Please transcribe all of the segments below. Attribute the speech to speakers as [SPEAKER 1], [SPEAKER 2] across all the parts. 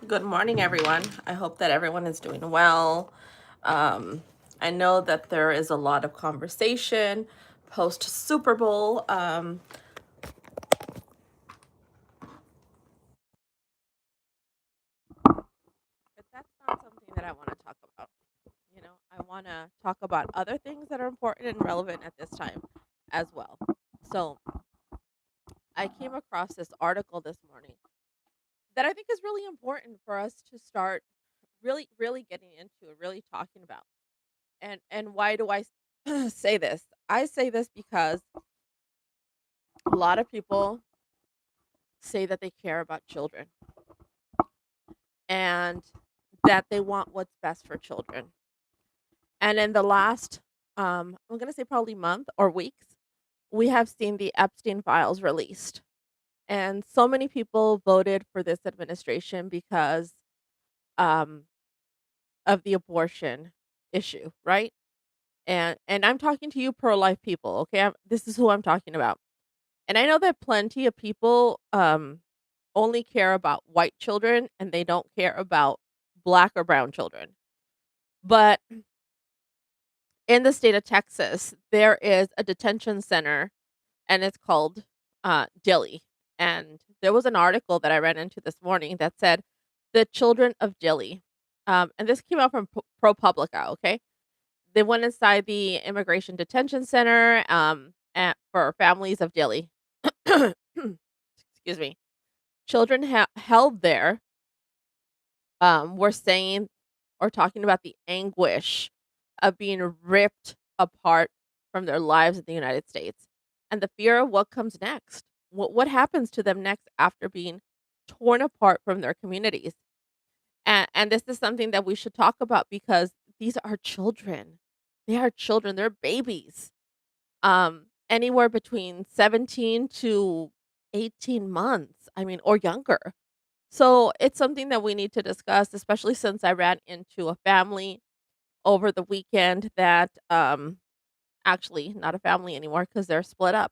[SPEAKER 1] Good morning, everyone. I hope that everyone is doing well. Um, I know that there is a lot of conversation post Super Bowl. But that's not something that I want to talk about. I want to talk about other things that are important and relevant at this time as well. So I came across this article this morning that I think is really important for us to start really getting into and really talking about. And why do I say this? I say this because a lot of people say that they care about children and that they want what's best for children. And in the last, I'm going to say probably month or weeks, we have seen the Epstein files released. And so many people voted for this administration because um, of the abortion issue, right? And I'm talking to you pro life people, okay? This is who I'm talking about. And I know that plenty of people only care about white children and they don't care about black or brown children. But in the state of Texas, there is a detention center and it's called Dilley. And there was an article that I ran into this morning that said the children of Dilley. And this came out from ProPublica, okay? They went inside the immigration detention center for families of Dilley. Excuse me. Children held there were saying or talking about the anguish of being ripped apart from their lives in the United States and the fear of what comes next. What happens to them next after being torn apart from their communities? And this is something that we should talk about because these are children. They are children. They're babies. Anywhere between 17 to 18 months. I mean, or younger. So it's something that we need to discuss, especially since I ran into a family over the weekend that actually not a family anymore because they're split up.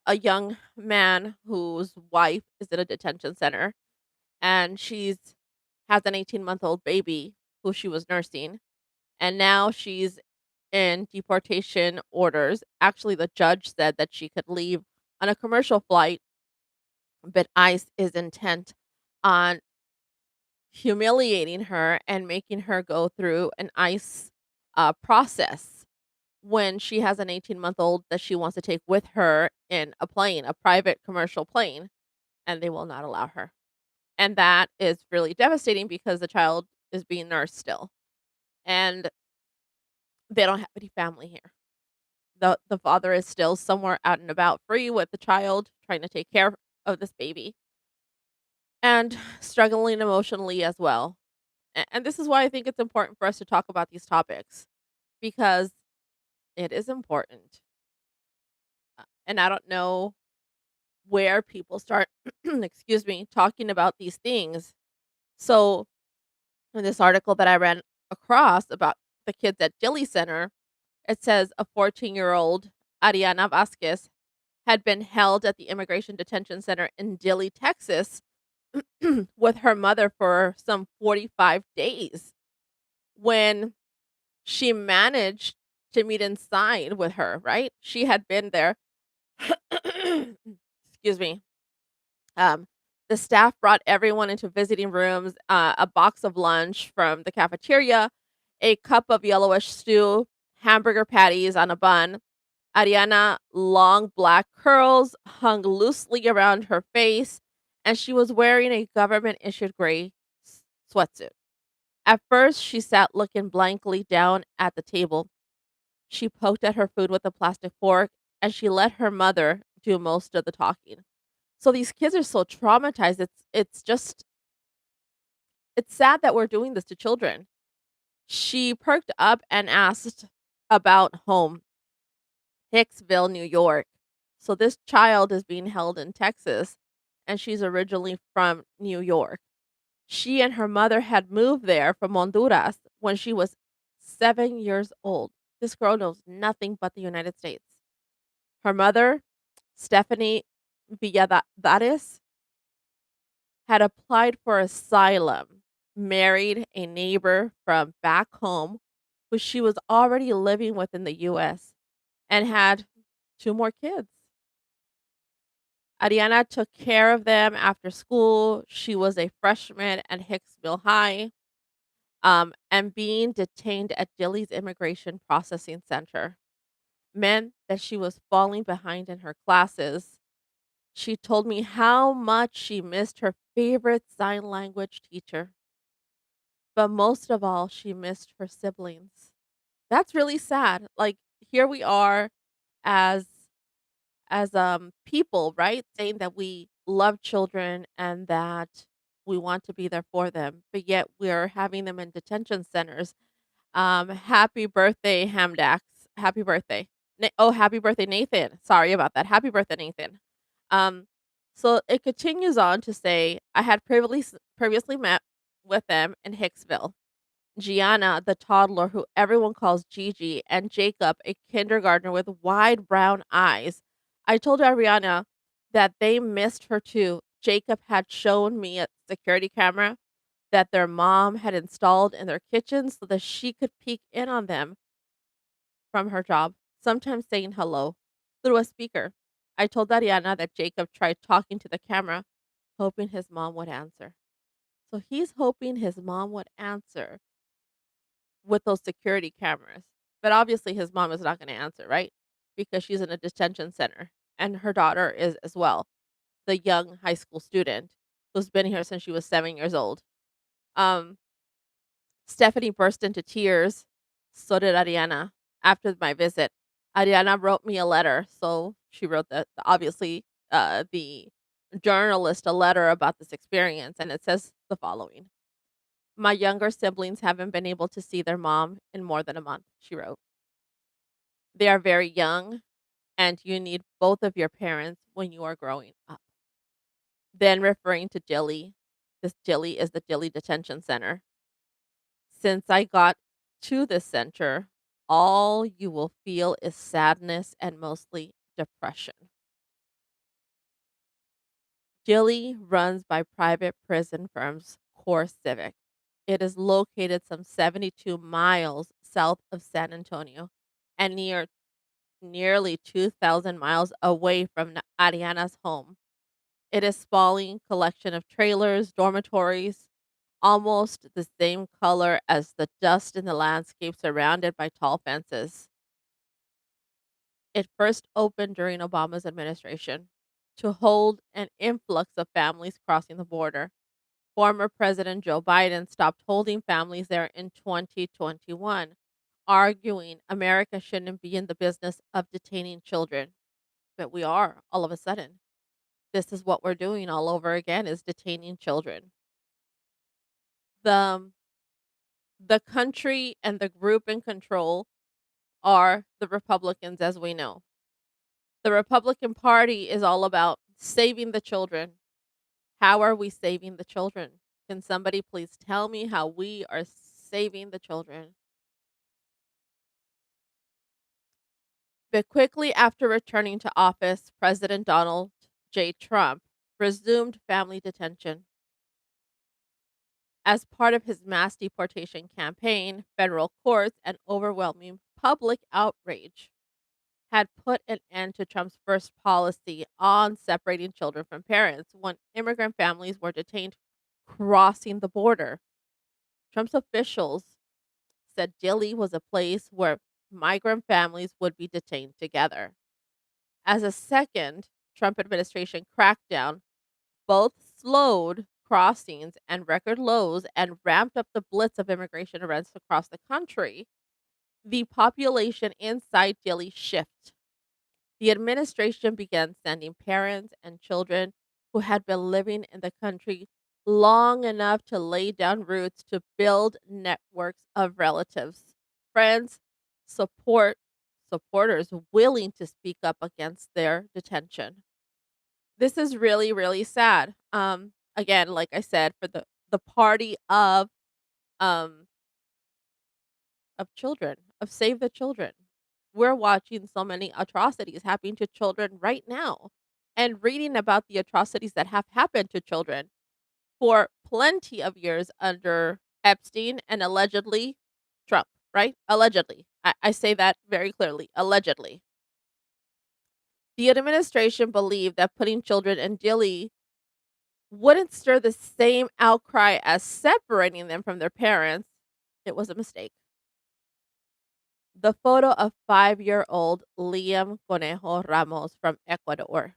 [SPEAKER 1] A young man whose wife is in a detention center and she's has an 18-month-old baby who she was nursing and now she's in deportation orders. Actually, the judge said that she could leave on a commercial flight, but ICE is intent on humiliating her and making her go through an ICE process when she has an 18-month-old that she wants to take with her in a plane, a private commercial plane, and they will not allow her. And that is really devastating because the child is being nursed still. And they don't have any family here. The father is still somewhere out and about free with the child, trying to take care of this baby and struggling emotionally as well. And this is why I think it's important for us to talk about these topics because it is important. And I don't know where people start, excuse me, talking about these things. So, in this article that I ran across about the kids at Dilly Center, it says a 14-year-old Ariana Vasquez had been held at the immigration detention center in Dilley, Texas, with her mother for some 45 days when she managed to meet inside with her, right? She had been there. Excuse me. Um, the staff brought everyone into visiting rooms, a box of lunch from the cafeteria, a cup of yellowish stew, hamburger patties on a bun. Ariana long black curls hung loosely around her face, and she was wearing a government issued gray sweatsuit. At first, she sat looking blankly down at the table. She poked at her food with a plastic fork, and she let her mother do most of the talking. So these kids are so traumatized. It's sad that we're doing this to children. She perked up and asked about home, Hicksville, New York. So this child is being held in Texas and she's originally from New York. She and her mother had moved there from Honduras when she was 7 years old. This girl knows nothing but the United States. Her mother, Stephanie Villadares, had applied for asylum, married a neighbor from back home who she was already living with in the US, and had 2 more kids. Ariana took care of them after school. She was a freshman at Hicksville High, and being detained at Dilley's Immigration Processing Center meant that she was falling behind in her classes. She told me how much she missed her favorite sign language teacher, but most of all, she missed her siblings. That's really sad. Like, here we are as people, right? Saying that we love children and that we want to be there for them, but yet we're having them in detention centers. Happy birthday, Hamdax. Happy birthday. Happy birthday, Nathan. Sorry about that. Happy birthday, Nathan. Um, so it continues on to say, I had previously met with them in Hicksville. Gianna, the toddler who everyone calls Gigi, and Jacob, a kindergartner with wide brown eyes. I told Ariana that they missed her too. Jacob had shown me a security camera that their mom had installed in their kitchen so that she could peek in on them from her job, sometimes saying hello through a speaker. I told Ariana that Jacob tried talking to the camera, hoping his mom would answer. So he's hoping his mom would answer with those security cameras. But obviously his mom is not going to answer, right? Because she's in a detention center and her daughter is as well, the young high school student who's been here since she was 7 years old. Um Stephanie burst into tears. So did Ariana after my visit. Ariana wrote me a letter. So she wrote obviously the journalist a letter about this experience, and it says the following. My younger siblings haven't been able to see their mom in more than a month, she wrote. They are very young, and you need both of your parents when you are growing up. Then, referring to Dilley, this Dilley is the Dilley Detention Center. Since I got to this center, all you will feel is sadness and mostly depression. Dilley runs by private prison firms Core Civic. It is located some 72 miles south of San Antonio and nearly 2,000 miles away from Ariana's home. It is sprawling collection of trailers, dormitories, almost the same color as the dust in the landscape surrounded by tall fences. It first opened during Obama's administration to hold an influx of families crossing the border. Former President Joe Biden stopped holding families there in 2021, arguing America shouldn't be in the business of detaining children. But we are all of a sudden. This is what we're doing all over again is detaining children. The the country and the group in control are the Republicans, as we know. The Republican Party is all about saving the children. How are we saving the children? Can somebody please tell me how we are saving the children? But quickly after returning to office, President Donald J. Trump resumed family detention. As part of his mass deportation campaign, federal courts and overwhelming public outrage had put an end to Trump's first policy on separating children from parents when immigrant families were detained crossing the border. Trump's officials said Dilley was a place where migrant families would be detained together. As a second Trump administration crackdown both slowed crossings and record lows and ramped up the blitz of immigration arrests across the country, the population inside Dilley shifted. The administration began sending parents and children who had been living in the country long enough to lay down roots to build networks of relatives, friends, support supporters willing to speak up against their detention. This is really, really sad. Again, like I said, for the party um of children, of Save the Children. We're watching so many atrocities happening to children right now and reading about the atrocities that have happened to children. for plenty of years under Epstein and allegedly Trump, right? Allegedly. I say that very clearly. Allegedly. The administration believed that putting children in Dili wouldn't stir the same outcry as separating them from their parents. It was a mistake. The photo of 5-year-old Liam Conejo Ramos from Ecuador,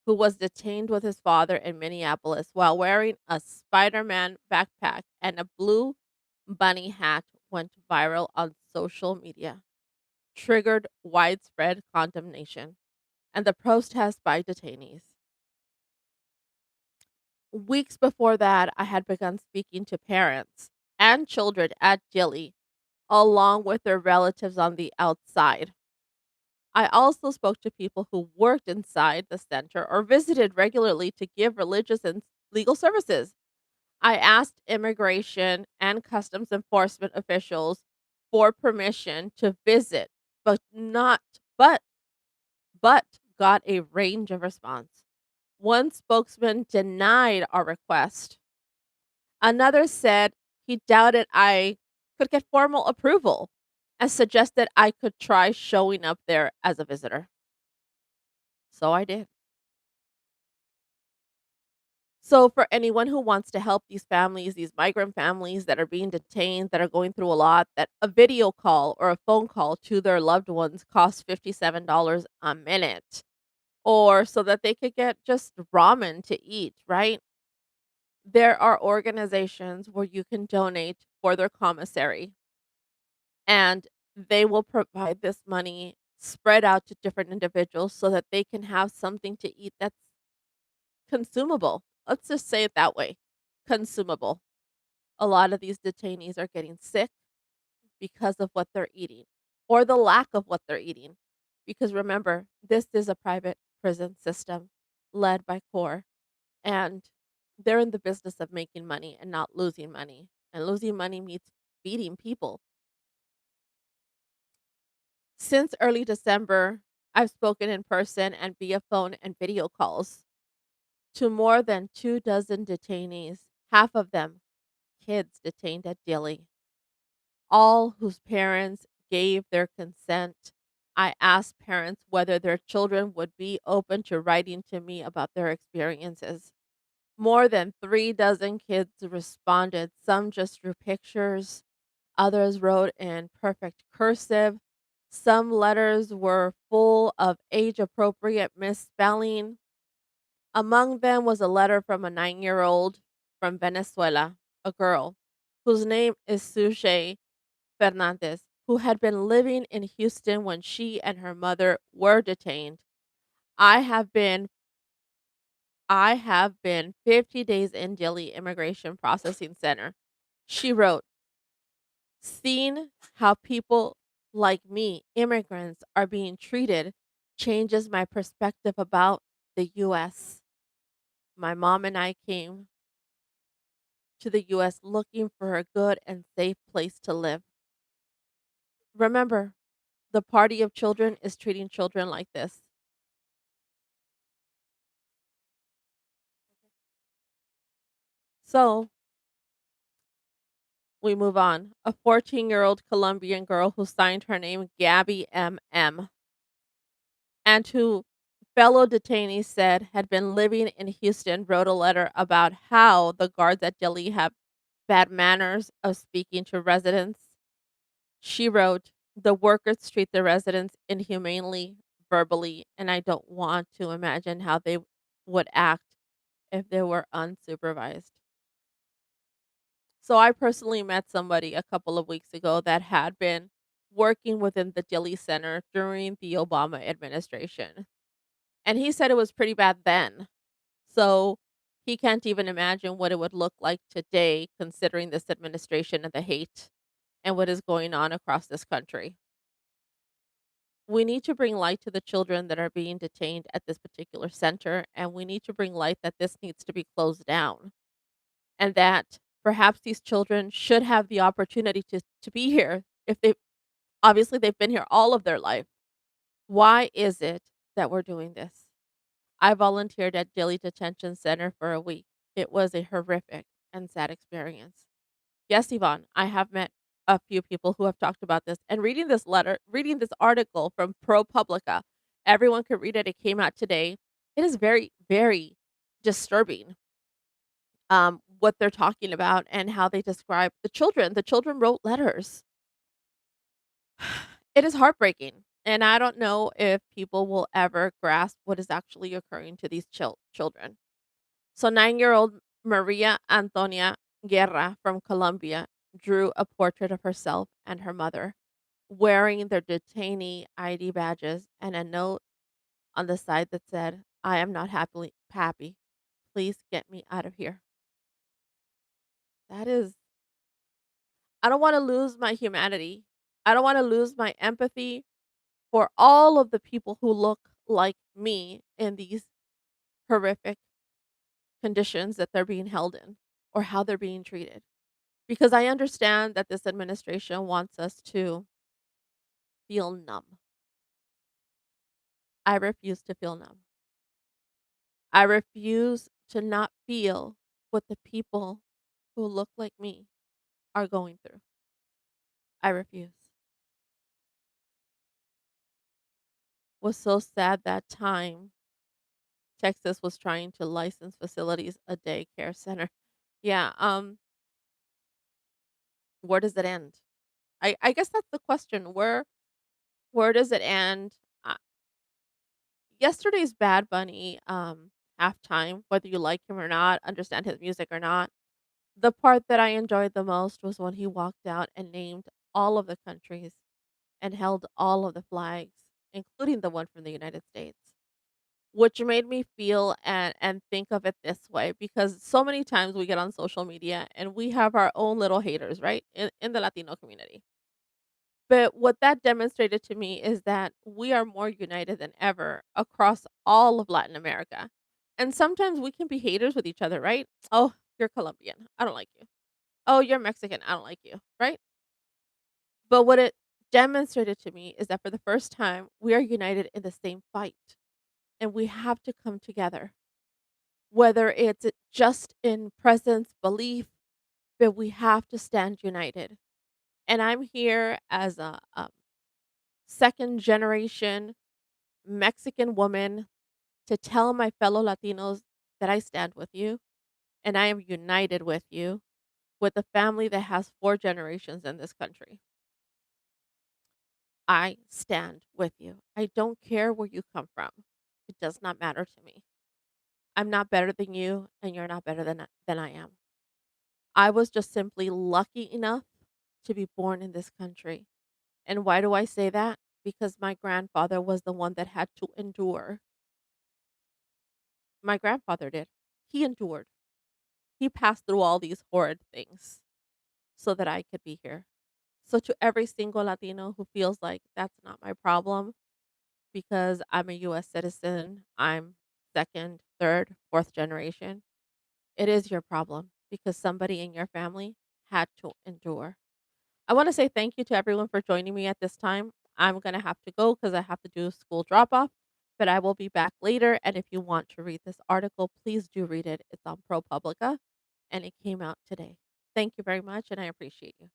[SPEAKER 1] who was detained with his father in Minneapolis while wearing a Spider Man backpack and a blue bunny hat, went viral on social media, triggered widespread condemnation, and the protest by detainees. Weeks before that, I had begun speaking to parents and children at Gilly, along with their relatives on the outside. I also spoke to people who worked inside the center or visited regularly to give religious and legal services. I asked immigration and customs enforcement officials for permission to visit, but not but but got a range of response. One spokesman denied our request. Another said he doubted I could get formal approval and suggested I could try showing up there as a visitor. So I did. So, for anyone who wants to help these families, these migrant families that are being detained, that are going through a lot, that a video call or a phone call to their loved ones costs $57 a minute, or so that they could get just ramen to eat, right? There are organizations where you can donate for their commissary, and they will provide this money spread out to different individuals so that they can have something to eat that's consumable. Let's just say it that way, consumable. A lot of these detainees are getting sick because of what they're eating or the lack of what they're eating. Because remember, this is a private prison system led by CORE, and they're in the business of making money and not losing money. And losing money means feeding people. Since early December, I've spoken in person and via phone and video calls to more than 2 dozen detainees, half of them kids detained at Dili, all whose parents gave their consent. I asked parents whether their children would be open to writing to me about their experiences. More than 3 dozen kids responded. Some just drew pictures, others wrote in perfect cursive. Some letters were full of age appropriate misspelling. Among them was a letter from a 9-year-old from Venezuela, a girl whose name is Suje Fernandez, who had been living in Houston when she and her mother were detained. I have been I have been 50 days in Dili Immigration Processing Center. She wrote, seeing how people like me, immigrants, are being treated changes my perspective about the US. My mom and I came to the US looking for a good and safe place to live. Remember, the party of children is treating children like this. So we move on. A 14-year-old Colombian girl who signed her name Gabby MM, and who fellow detainees said had been living in Houston, wrote a letter about how the guards at Delhi have bad manners of speaking to residents. She wrote, the workers treat the residents inhumanely, verbally, and I don't want to imagine how they would act if they were unsupervised. So I personally met somebody a couple of weeks ago that had been working within the Dilly Center during the Obama administration. And he said it was pretty bad then. So he can't even imagine what it would look like today, considering this administration and the hate and what is going on across this country. We need to bring light to the children that are being detained at this particular center, and we need to bring light that this needs to be closed down, and that perhaps these children should have the opportunity to be here if they obviously they've been here all of their life. Why is it that we're doing this? I volunteered at Dilly Detention Center for a week. It was a horrific and sad experience. Yes, Yvonne, I have met a few people who have talked about this. And reading this article from ProPublica, everyone could read it. It came out today. It is very, very disturbing, what they're talking about and how they describe the children. The children wrote letters. It is heartbreaking. And I don't know if people will ever grasp what is actually occurring to these children. So 9-year-old Maria Antonia Guerra from Colombia drew a portrait of herself and her mother wearing their detainee ID badges and a note on the side that said, I am not happy. Please get me out of here. That is, I don't want to lose my humanity. I don't want to lose my empathy for all of the people who look like me in these horrific conditions that they're being held in or how they're being treated. Because I understand that this administration wants us to feel numb. I refuse to feel numb. I refuse to not feel what the people who look like me are going through. I refuse. Was so sad that time Texas was trying to license facilities a daycare center. Yeah, where does it end? I guess that's the question. Where does it end? Uh, Yesterday's Bad Bunny halftime, whether you like him or not, understand his music or not, the part that I enjoyed the most was when he walked out and named all of the countries and held all of the flags, including the one from the United States, which made me feel and think of it this way because so many times we get on social media and we have our own little haters, right? In the Latino community. But what that demonstrated to me is that we are more united than ever across all of Latin America. And sometimes we can be haters with each other, right? Oh, you're Colombian. I don't like you. Oh, you're Mexican. I don't like you, right? But what it demonstrated to me is that for the first time, we are united in the same fight and we have to come together, whether it's just in presence, belief, but we have to stand united. And I'm here as a second generation Mexican woman to tell my fellow Latinos that I stand with you and I am united with you, with a family that has 4 generations in this country. I stand with you. I don't care where you come from. It does not matter to me. I'm not better than you, and you're not better than I am. I was just simply lucky enough to be born in this country. And why do I say that? Because my grandfather was the one that had to endure. My grandfather did. He endured. He passed through all these horrid things so that I could be here. So to every single Latino who feels like that's not my problem because I'm a US citizen, I'm second, third, fourth generation, it is your problem because somebody in your family had to endure. I want to say thank you to everyone for joining me at this time. I'm going to have to go because I have to do school drop off, but I will be back later. And if you want to read this article, please do read it. It's on ProPublica and it came out today. Thank you very much, and I appreciate you.